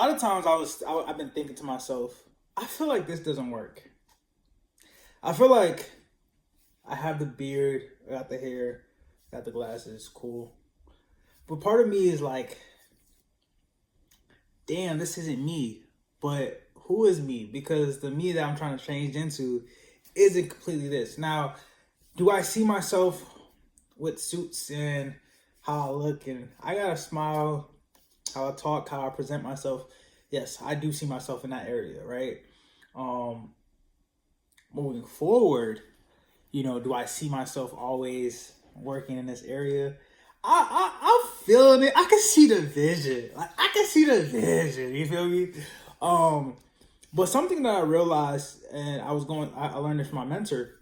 lot of times I've been thinking to myself, I feel like this doesn't work. I feel like I have the beard, I got the hair, got the glasses, cool. But part of me is like, damn, this isn't me. But who is me? Because the me that I'm trying to change into isn't completely this. Now, do I see myself with suits and how I look and I got a smile, how I talk, how I present myself? Yes, I do see myself in that area, right? Um, Moving forward, do I see myself always working in this area? I'm feeling it. I can see the vision. Like I can see the vision. You feel me? Um, but something that I realized, and I learned this from my mentor,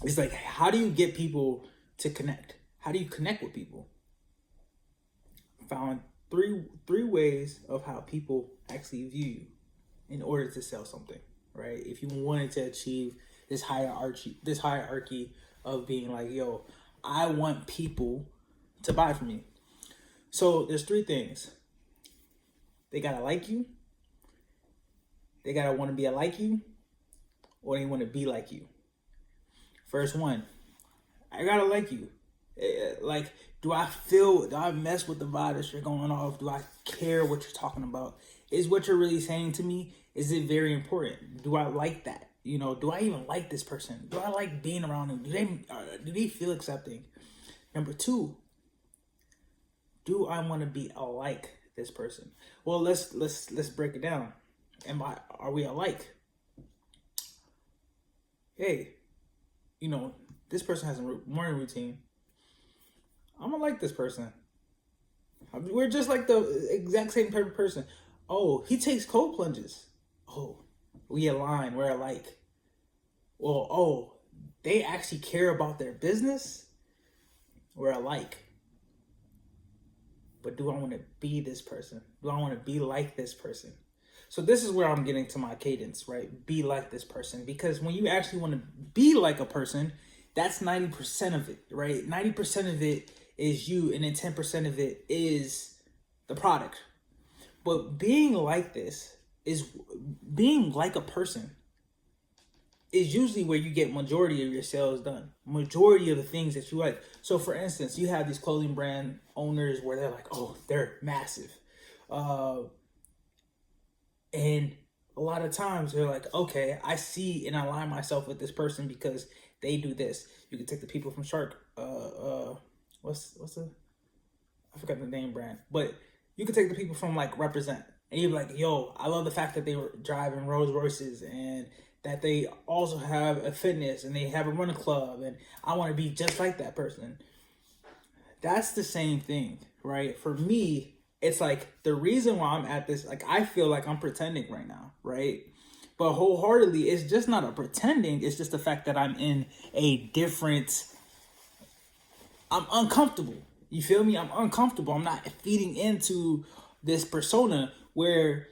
is like, how do you get people to connect? How do you connect with people? Found three ways of how people actually view you in order to sell something, right? If you wanted to achieve this hierarchy of being like, yo, I want people to buy from me. So there's three things. They gotta like you, they gotta want to be like you, or they want to be like you. First one, I gotta like you. Like, do I mess with the vibe that you're going off? Do I care what you're talking about? Is what you're really saying to me, is it very important? Do I like that? Do I even like this person? Do I like being around them? Do they feel accepting? Number two, do I want to be alike this person? Well, let's break it down. Are we alike? Hey, this person has a morning routine. I'm gonna like this person. We're just like the exact same type of person. Oh, he takes cold plunges. Oh, we align. We're alike. Well, oh, they actually care about their business. We're alike. But do I want to be this person? Do I want to be like this person? So this is where I'm getting to my cadence, right? Be like this person. Because when you actually want to be like a person, that's 90% of it, right? 90% of it is you, and then 10% of it is the product. But being like this is being like a person is usually where you get majority of your sales done. Majority of the things that you like. So for instance, you have these clothing brand owners where they're like, oh, they're massive. And a lot of times they're like, okay, I see and I align myself with this person because they do this. You can take the people from Shark. What's the? I forgot the name brand, but you can take the people from like Represent, and you're like, yo, I love the fact that they were driving Rolls Royces and that they also have a fitness and they have a running club, and I want to be just like that person. That's the same thing, right? For me, it's like the reason why I'm at this, like I feel like I'm pretending right now, right? But wholeheartedly, it's just not a pretending. It's just the fact that I'm in a different. I'm uncomfortable. You feel me? I'm uncomfortable. I'm not feeding into this persona where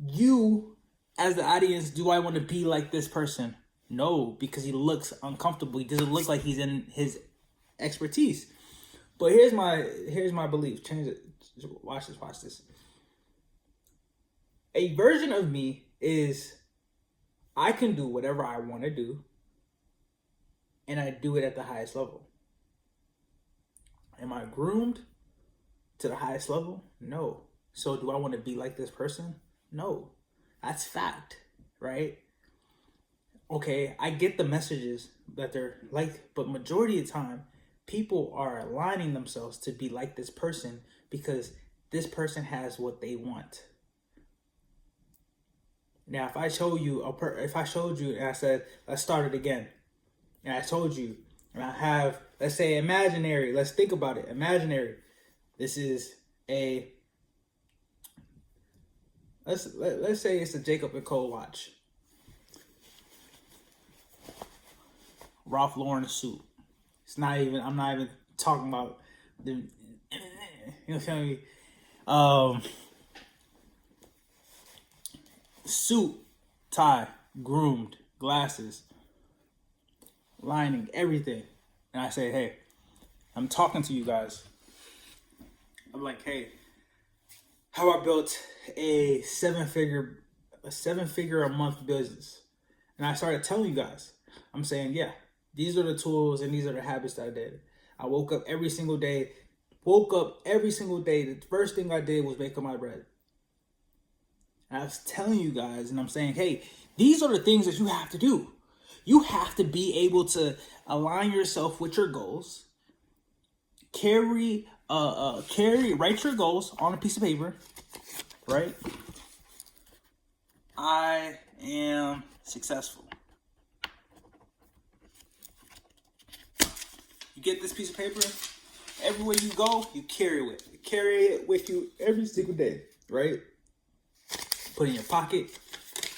you, as the audience, do I want to be like this person? No, because he looks uncomfortable. He doesn't look like he's in his expertise. But here's my belief. Change it. Watch this. A version of me is I can do whatever I want to do, and I do it at the highest level. Am I groomed to the highest level? No. So do I want to be like this person? No. That's fact, right? Okay, I get the messages that they're like, but majority of the time, people are aligning themselves to be like this person because this person has what they want. Now, if I showed you and I said, let's start it again, and I told you, and I have, let's say, imaginary. Let's think about it. Imaginary. This is let's say it's a Jacob and Co. watch. Ralph Lauren suit. It's not even. I'm not even talking about the. You feel me? Suit, tie, groomed, glasses, lining, everything. And I say, hey, I'm talking to you guys. I'm like, hey, how I built a seven figure a month business. And I started telling you guys, I'm saying, yeah, these are the tools and these are the habits that I did. I woke up every single day. The first thing I did was make up my bread. And I was telling you guys, and I'm saying, hey, these are the things that you have to do. You have to be able to align yourself with your goals. Write your goals on a piece of paper, right? I am successful. You get this piece of paper, everywhere you go, you carry it with you every single day, right? Put it in your pocket,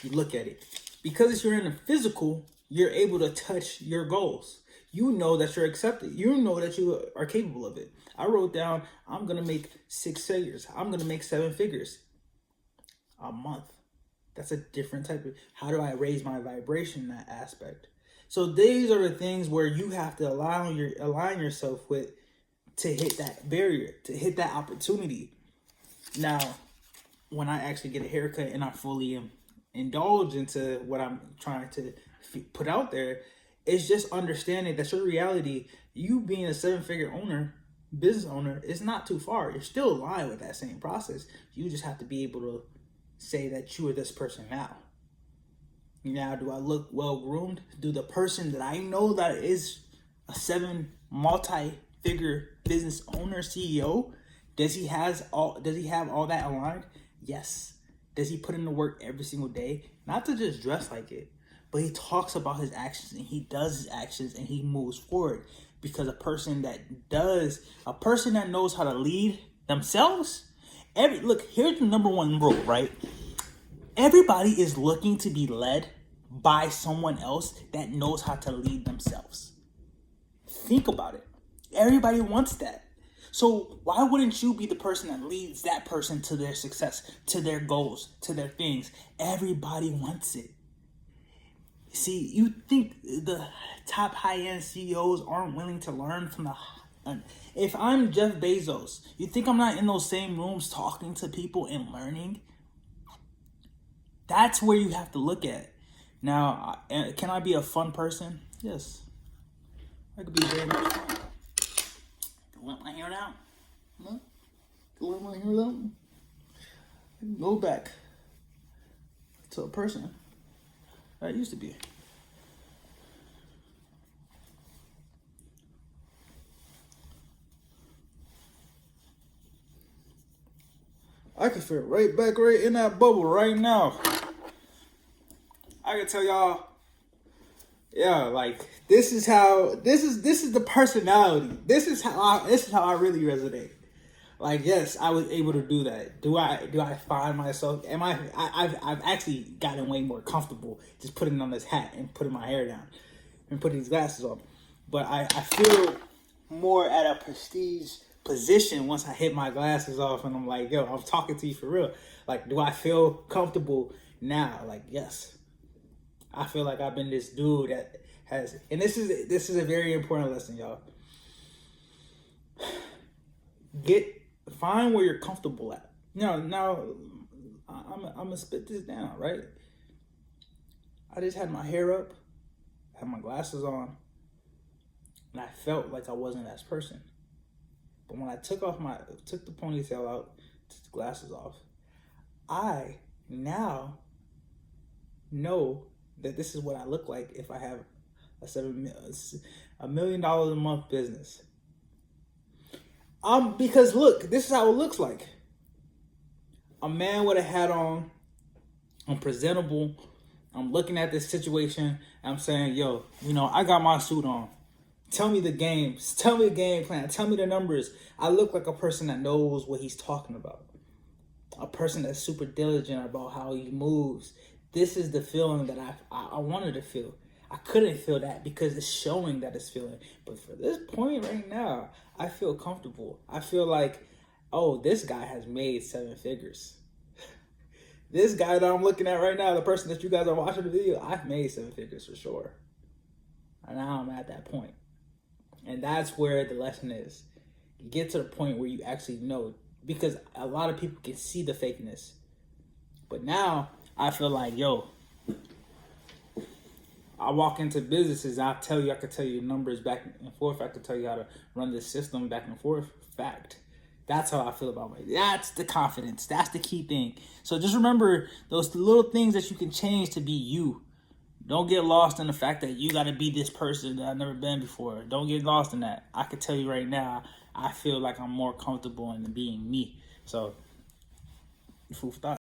you look at it. Because you're in the physical, you're able to touch your goals. You know that you're accepted. You know that you are capable of it. I wrote down, I'm going to make 6 figures. I'm going to make 7 figures a month. That's a different type of, how do I raise my vibration in that aspect? So these are the things where you have to align yourself with to hit that barrier, to hit that opportunity. Now, when I actually get a haircut and I fully indulge into what I'm trying to put out there, it's just understanding that your reality, you being a 7-figure business owner, is not too far. You're still aligned with that same process. You just have to be able to say that you are this person now. Now, do I look well groomed? Do the person that I know that is a multi-figure business owner, CEO, does he have all that aligned? Yes. Does he put in the work every single day? Not to just dress like it, but he talks about his actions and he does his actions and he moves forward. Because a person that knows how to lead themselves, here's the number one rule, right? Everybody is looking to be led by someone else that knows how to lead themselves. Think about it. Everybody wants that. So why wouldn't you be the person that leads that person to their success, to their goals, to their things? Everybody wants it. See, you think the top high-end CEOs aren't willing to learn from if I'm Jeff Bezos, you think I'm not in those same rooms talking to people and learning? That's where you have to look at. Now, can I be a fun person? Yes. I could be very much fun. Let my hair down. Let my hair down. I can go back to a person that I used to be. I can fit right back right in that bubble right now. I can tell y'all, yeah, like this is the personality. This is how I really resonate. Like, yes, I was able to do that. Do I find myself? I've actually gotten way more comfortable just putting on this hat and putting my hair down and putting these glasses on. But I feel more at a prestige position once I hit my glasses off and I'm like, yo, I'm talking to you for real. Like, do I feel comfortable now? Like, yes. I feel like I've been this dude that has, and this is a very important lesson, y'all. Find where you're comfortable at. Now I'm gonna spit this down, right? I just had my hair up, had my glasses on, and I felt like I wasn't that person. But when I took the ponytail out, took the glasses off, I now know that this is what I look like if I have a $1 million a month business. Because look, this is how it looks like. A man with a hat on, I'm presentable, I'm looking at this situation, and I'm saying, yo, I got my suit on. Tell me the games, tell me the game plan, tell me the numbers. I look like a person that knows what he's talking about. A person that's super diligent about how he moves. This is the feeling that I wanted to feel. I couldn't feel that because it's showing that it's feeling. But for this point right now, I feel comfortable. I feel like, oh, this guy has made 7 figures. This guy that I'm looking at right now, the person that you guys are watching the video, I've made 7 figures for sure. And now I'm at that point. And that's where the lesson is. Get to the point where you actually know because a lot of people can see the fakeness. But now I feel like, yo, I walk into businesses, I could tell you numbers back and forth. I could tell you how to run this system back and forth. Fact. That's how I feel about it. That's the confidence. That's the key thing. So just remember those little things that you can change to be you. Don't get lost in the fact that you got to be this person that I've never been before. Don't get lost in that. I can tell you right now, I feel like I'm more comfortable in being me. So, food for thought.